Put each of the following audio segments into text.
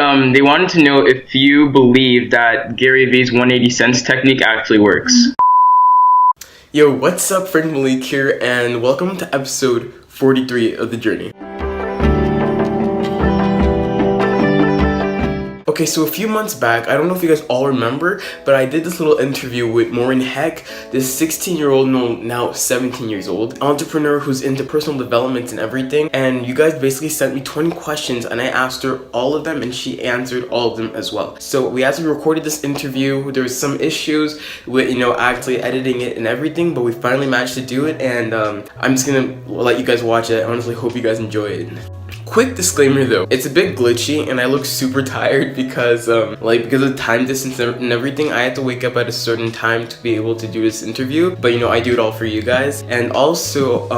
they wanted to know if you believe that Gary Vee's 180 cents technique actually works. Yo, what's up? Franck-Maleek here, and welcome to episode 43 of The Journey. Okay, so a few months back, I don't know if you guys all remember, but I did this little interview with Maureen Heck, this 16-year-old, no, now 17 years old, entrepreneur who's into personal development and everything. And you guys basically sent me 20 questions and I asked her all of them and she answered all of them as well. So we actually recorded this interview. There was some issues with, actually editing it and everything, but we finally managed to do it, and I'm just gonna let you guys watch it. I honestly hope you guys enjoy it. Quick disclaimer though, it's a bit glitchy and I look super tired because because of time distance and everything. I had to wake up at a certain time to be able to do this interview, but I do it all for you guys. And also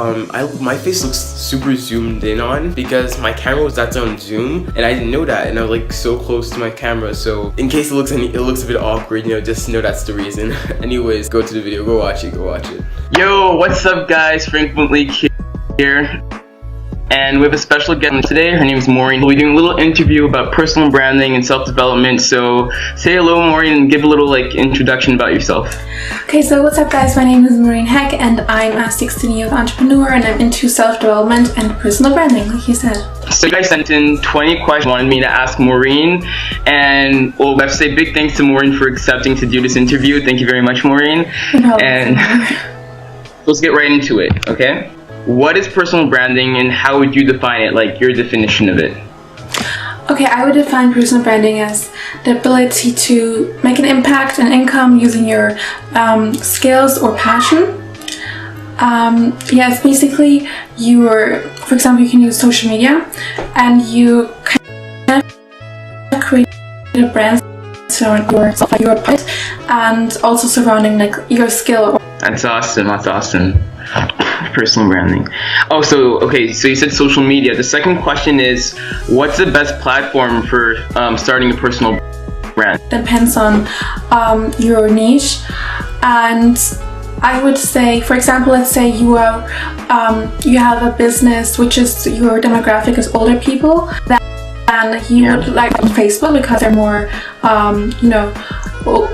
my face looks super zoomed in on because my camera was that's on zoom and I didn't know that, and I was like so close to my camera, so in case it looks a bit awkward, just know that's the reason. Anyways, go to the video, go watch it. Yo, what's up guys, Franck-Maleek here. And we have a special guest today. Her name is Maureen. We'll be doing a little interview about personal branding and self-development. So say hello, Maureen, and give a little introduction about yourself. Okay, so what's up guys? My name is Maureen Heck and I'm a 16-year-old entrepreneur and I'm into self-development and personal branding, like you said. So you guys sent in 20 questions, wanted me to ask Maureen, and I have to say big thanks to Maureen for accepting to do this interview. Thank you very much, Maureen. No, and let's get right into it, okay? What is personal branding and how would you define it, like your definition of it? Okay, I would define personal branding as the ability to make an impact and income using your skills or passion. It's basically for example, you can use social media and you kind of create a brand surrounding yourself, like your part, and also surrounding your skill. That's awesome. Personal branding. Oh, so you said social media. The second question is, what's the best platform for starting a personal brand? Depends on your niche, and I would say, for example, let's say you have a business which is your demographic is older people, then you would like on Facebook because they're more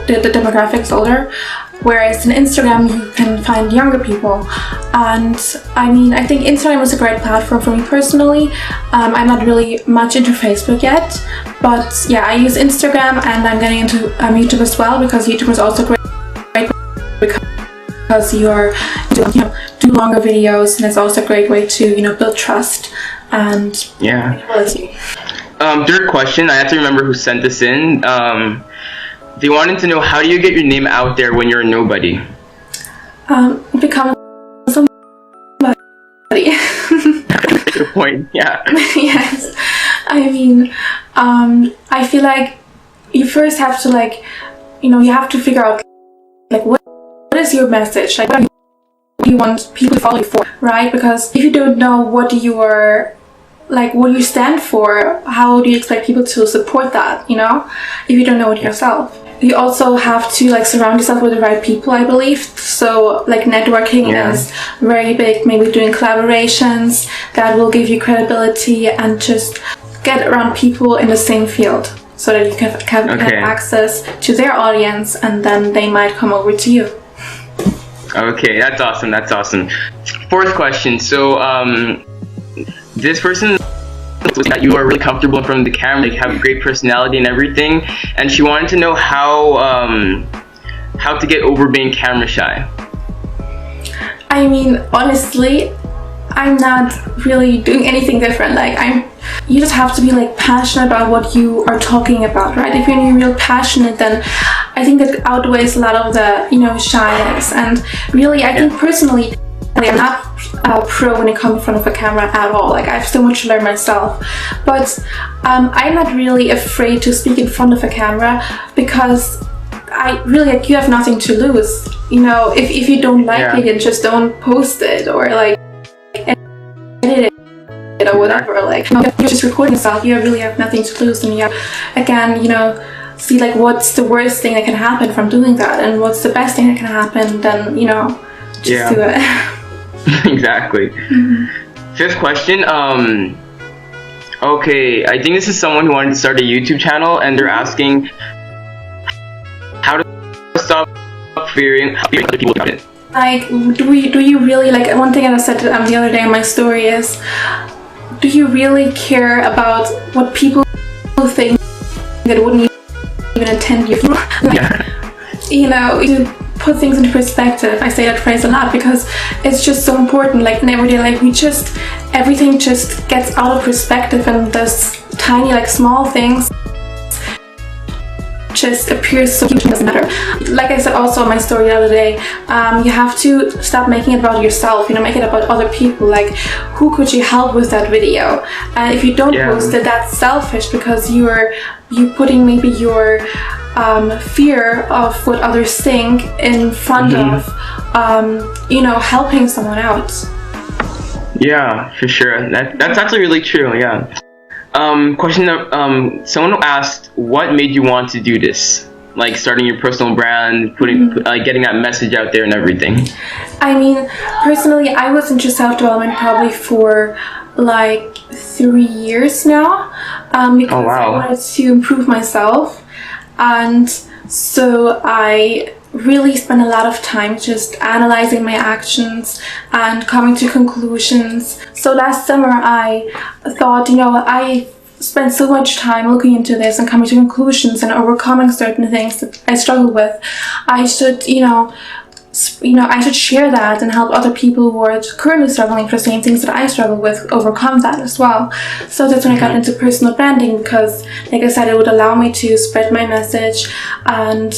the demographic is older. Whereas in Instagram, you can find younger people. And I think Instagram is a great platform for me personally. I'm not really much into Facebook yet, but yeah, I use Instagram and I'm getting into YouTube as well, because YouTube is also great because you do longer videos, and it's also a great way to build trust and credibility. Third question, I have to remember who sent this in. They wanted to know, how do you get your name out there when you're a nobody? Become somebody. Good point, yeah. Yes. I feel like you first have to you have to figure out what is your message? What do you want people to follow you for, right? Because if you don't know what you stand for, how do you expect people to support that, if you don't know it yourself? You also have to surround yourself with the right people, I believe. So networking is very big, maybe doing collaborations that will give you credibility, and just get around people in the same field so that you can have access to their audience, and then they might come over to you. Okay, that's awesome. Fourth question. So this person that you are really comfortable in front of the camera, have a great personality and everything, and she wanted to know how to get over being camera shy. Honestly, I'm not really doing anything different. You just have to be passionate about what you are talking about, right? If you're real passionate, then I think that outweighs a lot of the shyness. And really, I think personally, I'm not a pro when it comes in front of a camera at all. I have so much to learn myself, but I'm not really afraid to speak in front of a camera, because I really you have nothing to lose. If you don't like it, then just don't post it or edit it or whatever. You're just recording yourself. You really have nothing to lose, and see what's the worst thing that can happen from doing that, and what's the best thing that can happen. Then just do it. Exactly. Mm-hmm. Fifth question, Okay, I think this is someone who wanted to start a YouTube channel, and they're asking how to stop fearing other people about it. Like, do you really, like, one thing I said the other day in my story is, do you really care about what people think that wouldn't even attend you? You know, you put things into perspective. I say that phrase a lot because it's just so important. Like in everyday life, everything just gets out of perspective, and those tiny, like, small things just appears so huge. It doesn't matter. Like I said also in my story the other day, you have to stop making it about yourself, you know, make it about other people. Like, who could you help with that video? And if you don't post it, that's selfish, because you're putting maybe your fear of what others think in front of you know, helping someone out. Yeah, for sure. That's actually really true. Yeah. Question of someone asked, what made you want to do this? Like starting your personal brand, getting that message out there and everything. I mean, personally, I was into self-development probably for like 3 years now, because I wanted to improve myself, and so I really spent a lot of time just analyzing my actions and coming to conclusions. So last summer I thought, you know, I spent so much time looking into this and coming to conclusions and overcoming certain things that I struggle with. I should, I should share that and help other people who are currently struggling with the same things that I struggle with overcome that as well. So that's when I got into personal branding, because, like I said, it would allow me to spread my message and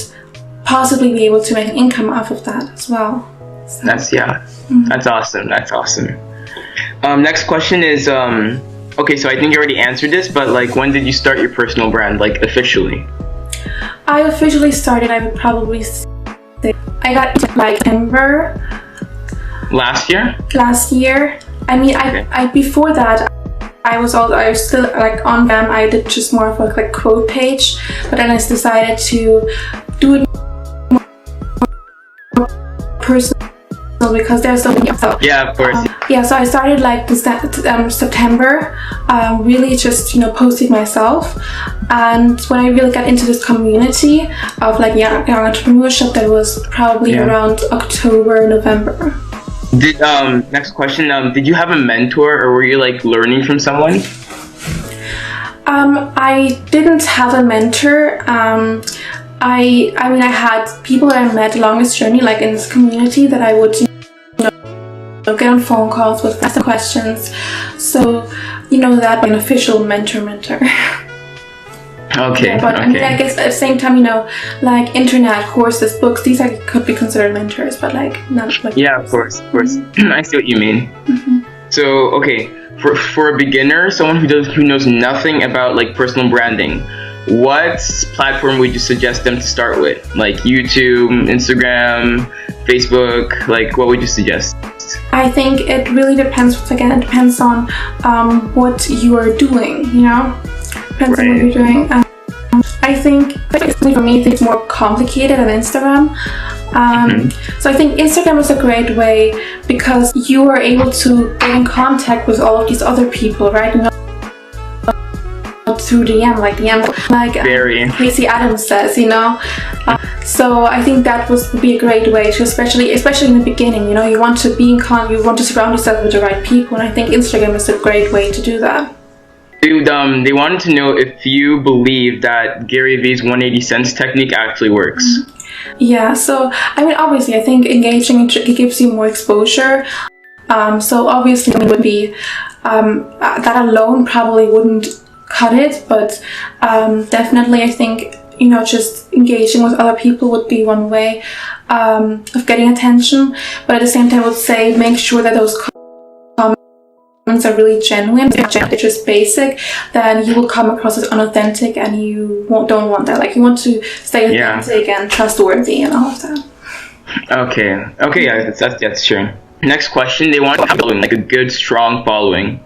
possibly be able to make an income off of that as well. So. That's awesome. That's awesome. Next question is, okay, so I think you already answered this, but like, when did you start your personal brand, like officially? I officially started, I would probably say, I got into like September. Last year? Last year. I mean, I before that, I was still like on them. I did just more of a like quote page, but then I decided to do it more personal because there's so many. So, yeah, of course. So I started like this September, really just, you know, posting myself. And when I really got into this community of like young entrepreneurship, that was probably around October, November. Next question, did you have a mentor, or were you like learning from someone? I didn't have a mentor. I mean, I had people that I met along this journey, like in this community, that I would, you know, get on phone calls with, ask questions. So, you know, that an official mentor. Okay. But I mean, I guess at the same time, you know, like internet courses, books, these could be considered mentors, but like not like. Yeah, of course. I see what you mean. So, okay, for a beginner, someone who knows nothing about like personal branding, what platform would you suggest them to start with? Like YouTube, Instagram, Facebook, like what would you suggest? I think it really depends. Again, it depends on what you are doing, you know? Depends on what you're doing. I think, for me, it's more complicated than Instagram. So I think Instagram is a great way because you are able to get in contact with all of these other people, right? You know, through DM, like Casey Adams says, you know. So I think that would be a great way to, especially in the beginning, you know, you want to you want to surround yourself with the right people, and I think Instagram is a great way to do that. Dude, they wanted to know if you believe that Gary Vee's 180 cents technique actually works. Yeah, so I mean, obviously, I think engaging it gives you more exposure. So obviously, it would be that alone probably wouldn't cut it, but definitely, I think, you know, just engaging with other people would be one way of getting attention. But at the same time, I would say make sure that those comments are really genuine. If they're just basic, then you will come across as unauthentic, and you don't want that. Like, you want to stay authentic and trustworthy and all of that. Okay, yeah, that's true. Next question, they want to have like a good, strong following.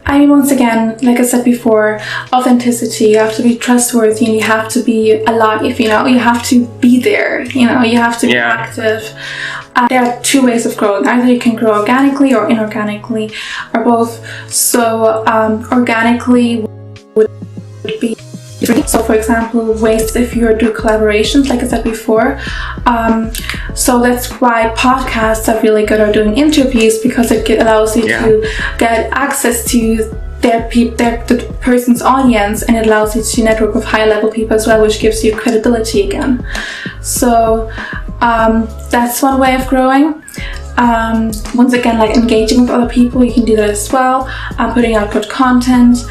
I mean, once again, like I said before, authenticity. You have to be trustworthy, and you have to be alive. You know, you have to be there. You know, you have to be active. There are two ways of growing. Either you can grow organically or inorganically, or both. So organically would be, so for example, ways if you do collaborations, like I said before. So that's why podcasts are really good at doing interviews, because it allows you to get access to the person's audience, and it allows you to network with high level people as well, which gives you credibility again. So that's one way of growing. Once again, like engaging with other people, you can do that as well. Putting out good content.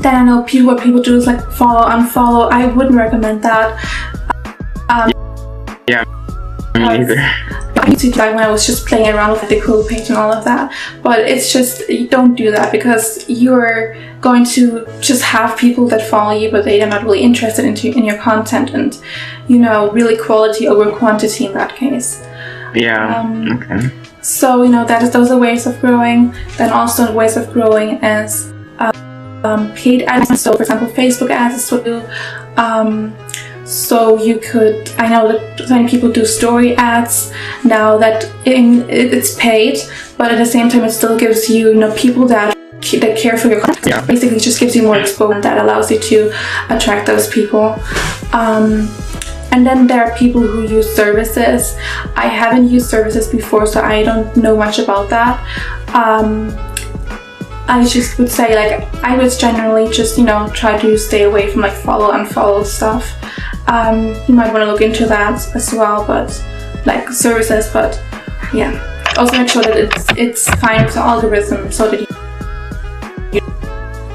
Then I know what people do is like follow, unfollow. I wouldn't recommend that. Me neither. Like when I was just playing around with the cool page and all of that, but it's just, you don't do that, because you're going to just have people that follow you, but they are not really interested in your content, and you know, really quality over quantity in that case. Okay. So you know, those are ways of growing. Then also ways of growing is paid ads. So for example, Facebook ads is what you do. So you could, I know that many people do story ads now that it's paid, but at the same time it still gives you, people that care for your content. Basically it just gives you more exposure, that allows you to attract those people. And then there are people who use services. I haven't used services before, so I don't know much about that. I just would say, like, I would generally just, try to stay away from like follow, unfollow stuff. You might want to look into that as well, but like services, but yeah. Also make sure that it's fine with the algorithm, so that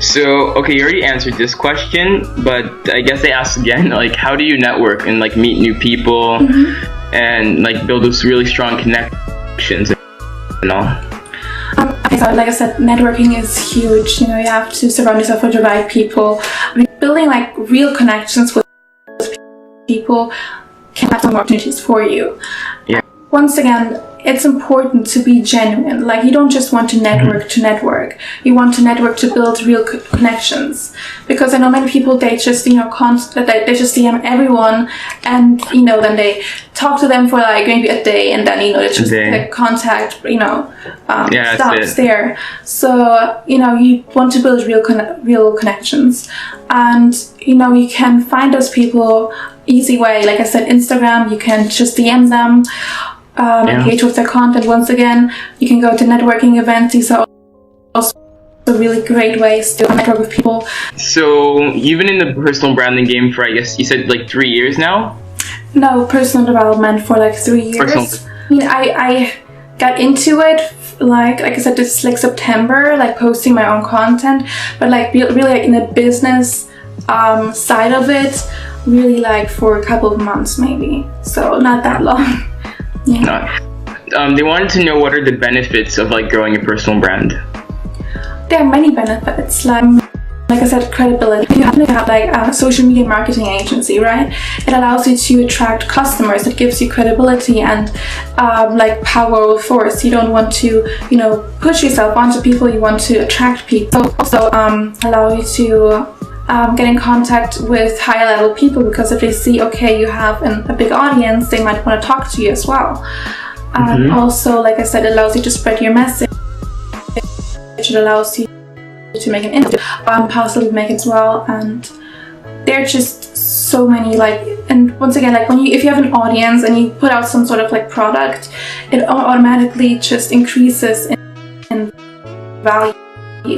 So, okay, you already answered this question, but I guess I asked again, like, how do you network and like meet new people and like build those really strong connections and all? Okay, so like I said, networking is huge. You have to surround yourself with the right people. Building like real connections with people can have some opportunities for you. Yeah. Once again, it's important to be genuine. Like, you don't just want to network to network. You want to network to build real connections. Because I know many people, they just, they just DM everyone, and, then they talk to them for like maybe a day, and then, it's just the contact, stops there. So, you want to build real connections. And, you can find those people easy way. Like I said, Instagram, you can just DM them. Engage with their content. Once again, you can go to networking events. These are also really great ways to network with people. So you've been in the personal branding game for, I guess you said like 3 years now? No, personal development for like 3 years. I got into it like I said, this is like September, like posting my own content, but like really like in the business side of it, really like for a couple of months maybe. So not that long. Yeah. They wanted to know, what are the benefits of like growing a personal brand? There are many benefits. Like I said, credibility. You have to have like a social media marketing agency, right? It allows you to attract customers. It gives you credibility and like power of force. You don't want to, push yourself onto people. You want to attract people. Also allow you to get in contact with high level people, because if they see, okay, you have a big audience, they might want to talk to you as well. Also, like I said, it allows you to spread your message. It allows you to make an interview, possibly make it as well. And there are just so many, like, and once again, like if you have an audience and you put out some sort of like product, it automatically just increases in value.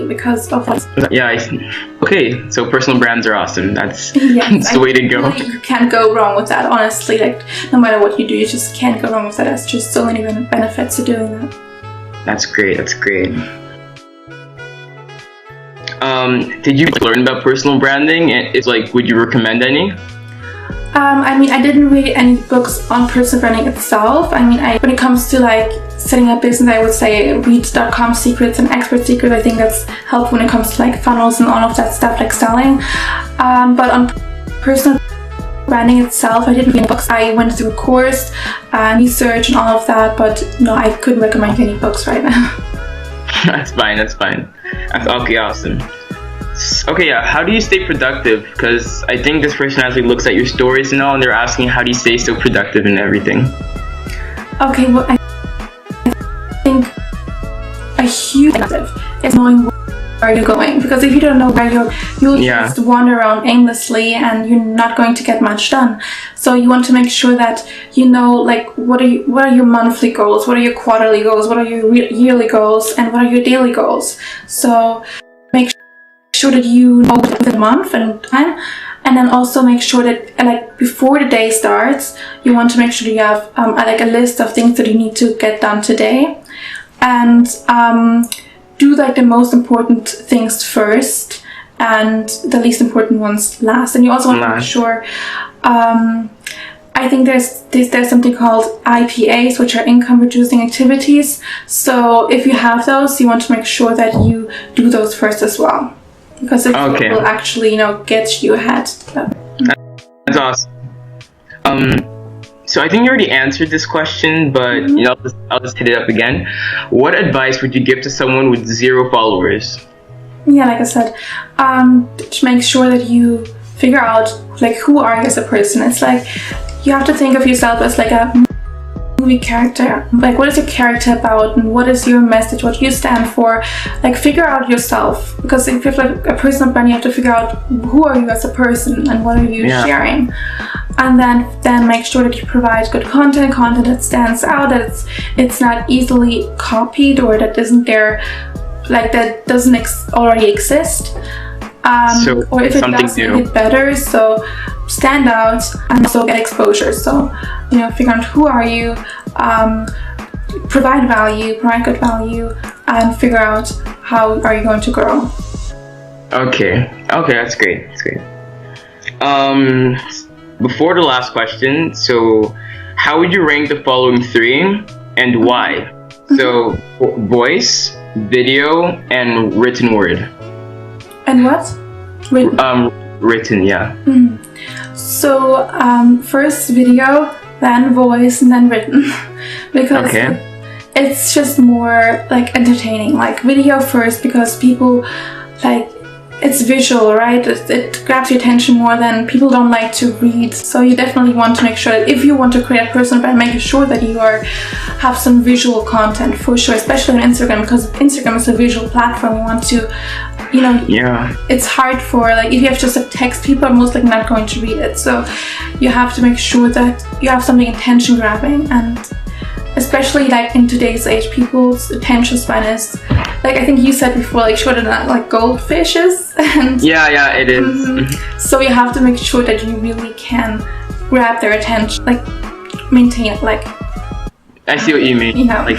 Because of that. Yeah, I see. Okay, so personal brands are awesome. That's the way to go. You can't go wrong with that, honestly. Like, no matter what you do, you just can't go wrong with that. There's just so many benefits to doing that. That's great. Did you learn about personal branding? It's like, would you recommend any? I didn't read any books on personal branding itself. When it comes to like setting up business, I would say read .com secrets and expert secrets. I think that's helpful when it comes to like funnels and all of that stuff, like selling. But on personal branding itself, I didn't read books. I went through a course, research and all of that, but no, I couldn't recommend any books right now. That's fine. Okay, awesome. Okay, yeah. How do you stay productive? Because I think this person actually looks at your stories and all, and they're asking how do you stay so productive and everything. Okay, well, I think a huge thing is knowing where you're going, because if you don't know where you'll just wander around aimlessly and you're not going to get much done. So you want to make sure that you know, like, what are your monthly goals, what are your quarterly goals, what are your yearly goals, and what are your daily goals. So make sure that you know the month and time, and then also make sure that, like, before the day starts, you want to make sure that you have like a list of things that you need to get done today, and do like the most important things first and the least important ones last. And you also want to make sure, I think there's something called IPAs, which are income producing activities. So if you have those, you want to make sure that you do those first as well, because it will actually, get you ahead. That's awesome. So I think you already answered this question, but I'll just hit it up again. What advice would you give to someone with 0 followers? Yeah, like I said, to make sure that you figure out, like, who are you as a person. It's like you have to think of yourself as like a movie character. Like, what is your character about, and what is your message, what you stand for? Like, figure out yourself, because if you have like a personal brand, you have to figure out who are you as a person and what are you sharing. And then make sure that you provide good content that stands out, that it's not easily copied, or that isn't there, like, that doesn't already exist. Or if it does, make it better. So stand out and also get exposure. So, figure out who are you, provide good value, and figure out how are you going to grow. Okay, that's great. Before the last question, so how would you rank the following 3 and why? So voice, video, and written word. And what? Written. Written, yeah. So first video, then voice, and then written, because it's just more like entertaining. Like, video first, because people like, it's visual, right? It grabs your attention more than people don't like to read. So you definitely want to make sure that if you want to create a personal brand, make sure that you have some visual content for sure, especially on Instagram, because Instagram is a visual platform. You want to, it's hard for, like, if you have just a text, people are most likely not going to read it. So you have to make sure that you have something attention grabbing, and especially like in today's age, people's attention span is, like, I think you said before, like, shorter than like goldfishes. And yeah, it is. So you have to make sure that you really can grab their attention, like, maintain it. Like, I see what you mean. Like,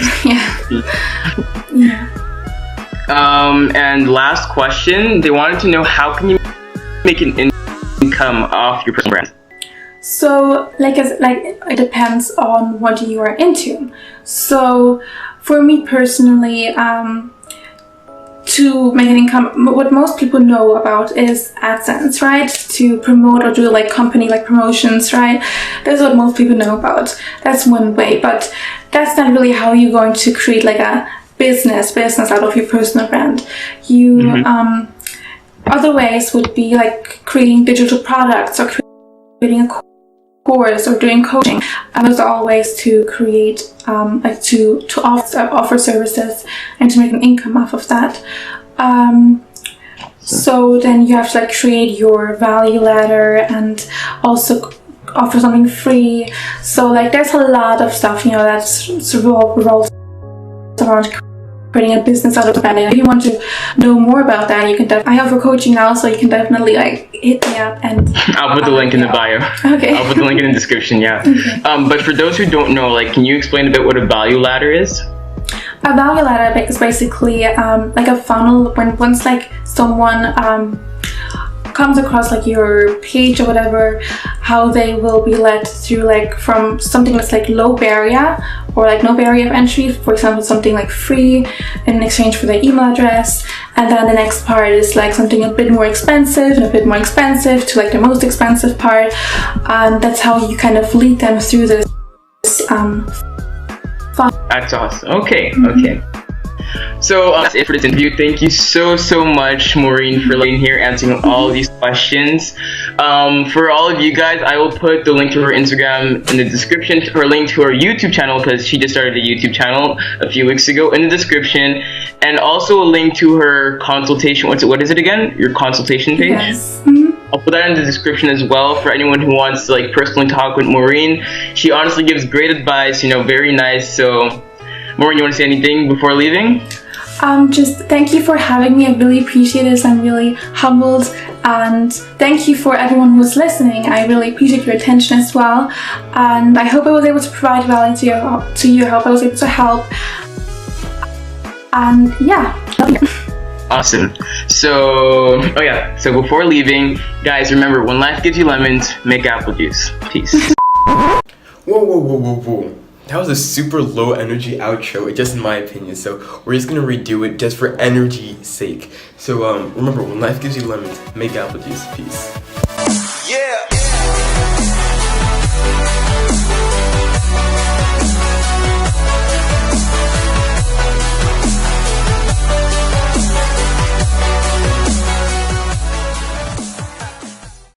and last question, they wanted to know, how can you make an income off your personal brand? So, it depends on what you are into. So, for me personally, to make an income, what most people know about is AdSense, right? To promote or do like company like promotions, right? That's what most people know about. That's one way, but that's not really how you're going to create like a business out of your personal brand. Other ways would be like creating digital products, or creating a course, or doing coaching. Those are all ways to create, to offer services and to make an income off of that. So then you have to like create your value ladder and also offer something free. So like there's a lot of stuff, that's revolves around creating a business out of the brand. If you want to know more about that, you can I offer coaching now, so you can definitely like hit me up, and I'll put the link in the bio. Okay. I'll put the link in the description, yeah. Okay. But for those who don't know, like, can you explain a bit what a value ladder is? A value ladder is basically like a funnel. Once like someone comes across like your page or whatever, how they will be led through like from something that's like low barrier or like no barrier of entry, for example something like free in exchange for their email address, and then the next part is like something a bit more expensive and a bit more expensive to like the most expensive part, and that's how you kind of lead them through this That's awesome. Okay. So that's it for this interview. Thank you so much, Maureen, for being here answering all these questions. For all of you guys, I will put the link to her Instagram in the description, her link to her YouTube channel, because she just started a YouTube channel a few weeks ago, in the description, and also a link to her consultation. What is it again? Your consultation page? Yes. I'll put that in the description as well for anyone who wants to like personally talk with Maureen. She honestly gives great advice, very nice. So, Maureen, you want to say anything before leaving? Just thank you for having me. I really appreciate this. I'm really humbled, and thank you for everyone who's listening. I really appreciate your attention as well, and I hope I was able to provide value to you. I hope I was able to help, and yeah, love you. Awesome. So before leaving, guys, remember, when life gives you lemons, make apple juice. Peace. Whoa. That was a super low energy outro, just in my opinion. So we're just gonna redo it just for energy's sake. So remember, when life gives you lemons, make apple juice. Peace. Yeah.